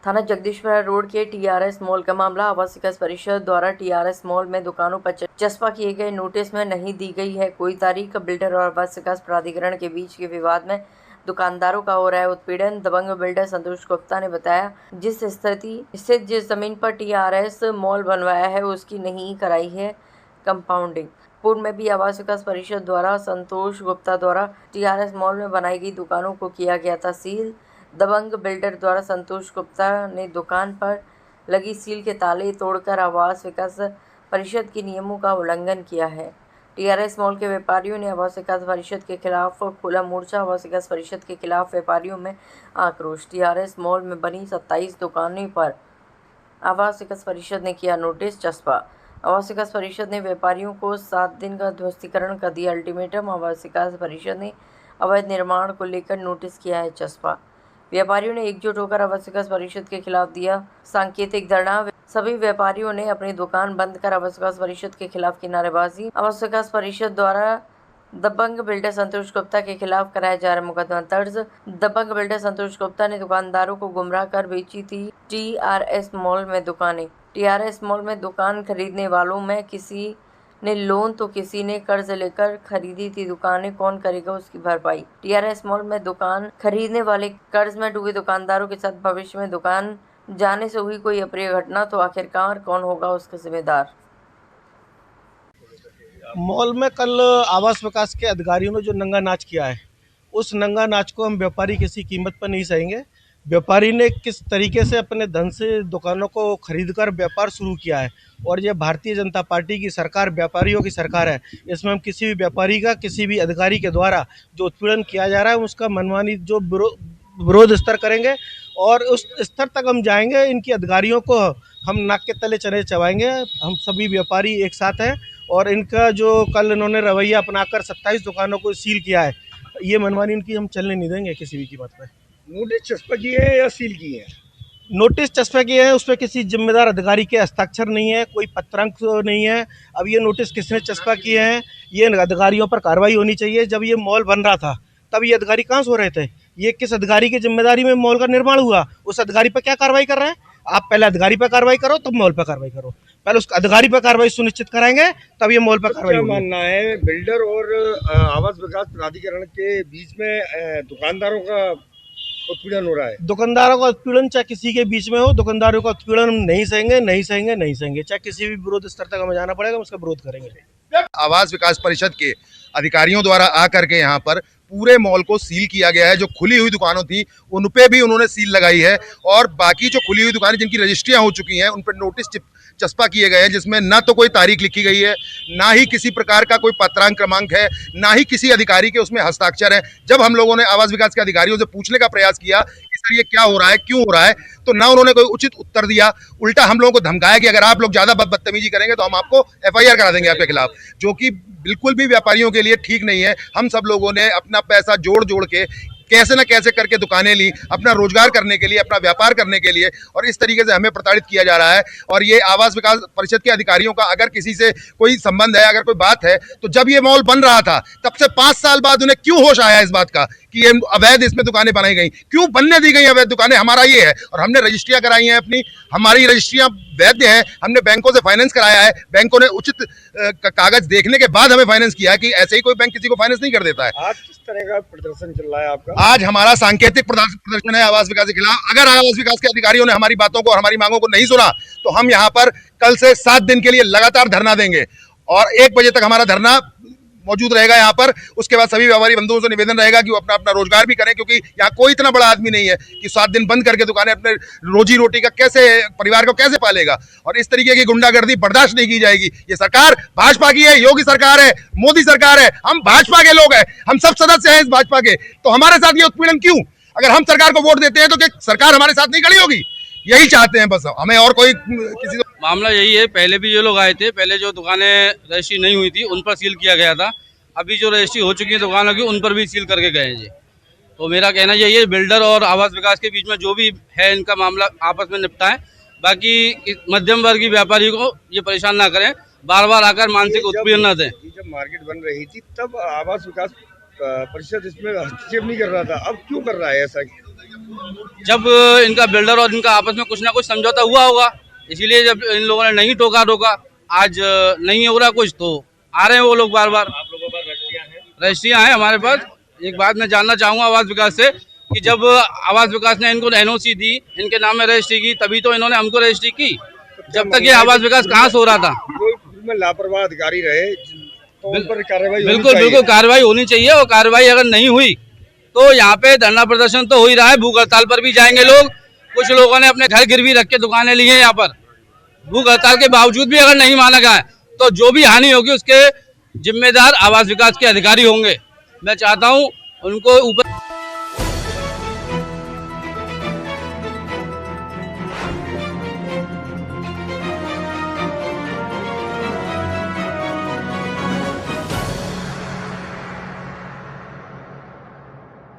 थाना जगदीशपुरा रोड के TRS mall का मामला। आवास विकास परिषद द्वारा टीआरएस मॉल में दुकानों पर चस्पा किए गए नोटिस में नहीं दी गई है कोई तारीख। बिल्डर और आवास विकास प्राधिकरण के बीच के विवाद में दुकानदारों का हो रहा है उत्पीड़न। दबंग बिल्डर संतोष गुप्ता ने बताया, जिस जमीन पर टीआरएस मॉल बनवाया है उसकी नहीं कराई है कंपाउंडिंग। पूर्व में भी आवास विकास परिषद द्वारा संतोष गुप्ता द्वारा टीआरएस मॉल में बनाई गई दुकानों को किया गया था सील। दबंग बिल्डर द्वारा संतोष गुप्ता ने दुकान पर लगी सील के ताले तोड़कर आवास विकास परिषद के नियमों का उल्लंघन किया है। टीआरएस मॉल के व्यापारियों ने आवास विकास परिषद के खिलाफ खोला मोर्चा। आवास विकास परिषद के खिलाफ व्यापारियों में आक्रोश। टीआरएस मॉल में बनी 27 दुकानों पर आवास विकास परिषद ने किया नोटिस चस्पा। आवास विकास परिषद ने व्यापारियों को 7 दिन का ध्वस्तीकरण कर दिया अल्टीमेटम। आवास विकास परिषद ने अवैध निर्माण को लेकर नोटिस किया है चस्पा। व्यापारियों ने एकजुट होकर आवास विकास परिषद के खिलाफ दिया सांकेतिक धरना। सभी व्यापारियों ने अपनी दुकान बंद कर आवास विकास परिषद के खिलाफ की नारेबाजी। आवास विकास परिषद द्वारा दबंग बिल्डर संतोष गुप्ता के खिलाफ कराया जा रहा मुकदमा दर्ज। दबंग बिल्डर संतोष गुप्ता ने दुकानदारों को गुमराह कर बेची थी टीआरएस मॉल में दुकानें। टीआरएस मॉल में दुकान खरीदने वालों में किसी ने लोन तो किसी ने कर्ज लेकर खरीदी थी दुकानें, कौन करेगा उसकी भरपाई। टीआरएस मॉल में दुकान खरीदने वाले कर्ज में डूबे दुकानदारों के साथ भविष्य में दुकान जाने से हुई कोई अप्रिय घटना तो आखिरकार कौन होगा उसका जिम्मेदार। मॉल में कल आवास विकास के अधिकारियों ने जो नंगा नाच किया है, उस नंगा नाच को हम व्यापारी किसी कीमत पर नहीं सहेंगे। व्यापारी ने किस तरीके से अपने धन से दुकानों को खरीदकर व्यापार शुरू किया है, और ये भारतीय जनता पार्टी की सरकार व्यापारियों की सरकार है। इसमें हम किसी भी व्यापारी का किसी भी अधिकारी के द्वारा जो उत्पीड़न किया जा रहा है उसका मनमानी जो विरोध स्तर करेंगे और उस स्तर तक हम जाएंगे। इनकी अधिकारियों को हम नाक के तले चने चबाएंगे। हम सभी व्यापारी एक साथ हैं और इनका जो कल इन्होंने रवैया अपनाकर 27 दुकानों को सील किया है, ये मनमानी इनकी हम चलने नहीं देंगे किसी भी कीमत पर। नोटिस चस्पा किए हैं या सील किए हैं? नोटिस चस्पा किए हैं, उस पर किसी जिम्मेदार अधिकारी के हस्ताक्षर नहीं है, कोई पत्रांक नहीं है। अब ये नोटिस किसने चस्पा किए हैं, ये अधिकारियों पर कार्रवाई होनी चाहिए। जब ये मॉल बन रहा था तब ये अधिकारी कहाँ सो रहे थे? ये किस अधिकारी की जिम्मेदारी में मॉल का निर्माण हुआ? उस अधिकारी पर क्या कार्रवाई कर रहे हैं? आप पहले अधिकारी पर कार्रवाई करो तब मॉल पर कार्रवाई करो। पहले उस अधिकारी पर कार्रवाई सुनिश्चित कराएंगे तब ये मॉल पर कार्रवाई होगी। मानना है बिल्डर और आवास विकास प्राधिकरण के बीच में दुकानदारों का उत्पीड़न हो रहा है? दुकानदारों का उत्पीड़न चाहे किसी के बीच में हो, दुकानदारों का उत्पीड़न हम नहीं सहेंगे, नहीं सहेंगे, नहीं सहेंगे। चाहे किसी भी विरोध स्तर तक हमें जाना पड़ेगा, हम उसका विरोध करेंगे। आवास विकास परिषद के अधिकारियों द्वारा आकर के यहाँ पर पूरे मॉल को सील किया गया है। जो खुली हुई दुकानों थी उन पे भी उन्होंने सील लगाई है, और बाकी जो खुली हुई दुकानें जिनकी रजिस्ट्रियां हो चुकी हैं उन पर नोटिस चस्पा किए गए हैं, जिसमें ना तो कोई तारीख लिखी गई है, ना ही किसी प्रकार का कोई पत्रांक क्रमांक है, ना ही किसी अधिकारी के उसमें हस्ताक्षर है। जब हम लोगों ने आवास विकास के अधिकारियों से पूछने का प्रयास किया कि सर ये क्या हो रहा है, क्यों हो रहा है, तो ना उन्होंने कोई उचित उत्तर दिया। उल्टा हम लोगों को धमकाया कि अगर आप लोग ज्यादा बदतमीजी करेंगे तो हम आपको एफआईआर करा देंगे आपके खिलाफ, जो कि बिल्कुल भी व्यापारियों के लिए ठीक नहीं है। हम सब लोगों ने अपना पैसा जोड़ जोड़ के कैसे न कैसे करके दुकानें ली, अपना रोजगार करने के लिए, अपना व्यापार करने के लिए, और इस तरीके से हमें प्रताड़ित किया जा रहा है। और ये आवास विकास परिषद के अधिकारियों का अगर किसी से कोई संबंध है, अगर कोई बात है, तो जब ये मॉल बन रहा था तब से 5 साल बाद उन्हें क्यों होश आया इस बात का कि ये अवैध इसमें दुकानें बनाई गई, क्यों बनने दी गई अवैध दुकानें? हमारा ये है, और हमने रजिस्ट्रियां कराई हैं अपनी, हमारी रजिस्ट्रियां वैध हैं। हमने बैंकों से फाइनेंस कराया है, बैंकों ने उचित कागज देखने के बाद हमें फाइनेंस किया है कि ऐसे ही कोई बैंक किसी को फाइनेंस नहीं कर देता है। आज किस तरह का प्रदर्शन चल रहा है आपका? आज हमारा सांकेतिक प्रदर्शन है आवास विकास के खिलाफ। अगर आवास विकास के अधिकारियों ने हमारी बातों को और हमारी मांगों को नहीं सुना तो हम यहाँ पर कल से 7 दिन के लिए लगातार धरना देंगे, और 1 बजे तक हमारा धरना मौजूद रहेगा यहाँ पर। उसके बाद सभी व्यापारी बंधुओं से निवेदन रहेगा कि वो अपना अपना रोजगार भी करें, क्योंकि यहाँ कोई इतना बड़ा आदमी नहीं है कि 7 दिन बंद करके दुकानें अपने रोजी रोटी का कैसे, परिवार को कैसे पालेगा। और इस तरीके की गुंडागर्दी बर्दाश्त नहीं की जाएगी। ये सरकार भाजपा की है, योगी सरकार है, मोदी सरकार है, हम भाजपा के लोग हैं, हम सब सदस्य हैं इस भाजपा के, तो हमारे साथ ये उत्पीड़न क्यों? अगर हम सरकार को वोट देते हैं तो क्या सरकार हमारे साथ नहीं खड़ी होगी? यही चाहते हैं बस हमें, और कोई किसी मामला यही है। पहले भी ये लोग आए थे, पहले जो दुकानें रजिस्ट्री नहीं हुई थी उन पर सील किया गया था। अभी जो रजिस्ट्री हो चुकी है दुकानों की उन पर भी सील करके गए हैं जी। तो मेरा कहना यही है, बिल्डर और आवास विकास के बीच में जो भी है इनका मामला आपस में निपटाएं। बाकी मध्यम वर्गीय व्यापारी को ये परेशान ना करें, बार बार आकर मानसिक उत्पीड़न न दें। जब मार्केट बन रही थी तब आवास विकास परिषद इसमें हस्तक्षेप नहीं कर रहा था, अब क्यों कर रहा है ऐसा? जब इनका बिल्डर और इनका आपस में कुछ ना कुछ समझौता हुआ होगा, इसीलिए जब इन लोगों ने नहीं रोका, आज नहीं हो रहा कुछ तो आ रहे हैं वो लोग बार बार। आप लोगों पर रजिस्ट्रियाँ हैं हमारे पास। एक बात मैं जानना चाहूँगा आवास विकास से कि जब आवास विकास ने इनको एनओसी दी, इनके नाम में रजिस्ट्री की, तभी तो इन्होंने हमको रजिस्ट्री की। जब तक ये आवास विकास कहाँ से हो रहा था? कोई में लापरवाह अधिकारी रहे तो उन पर कार्रवाई बिल्कुल कार्रवाई होनी चाहिए। और कार्रवाई अगर नहीं हुई तो यहाँ पे धरना प्रदर्शन तो हो ही रहा है, भूख हड़ताल पर भी जाएंगे लोग। कुछ लोगों ने अपने घर गिरवी रख के दुकानें ली हैं यहाँ पर। भूख हड़ताल के बावजूद भी अगर नहीं माना गया तो जो भी हानि होगी उसके जिम्मेदार आवास विकास के अधिकारी होंगे। मैं चाहता हूँ उनको ऊपर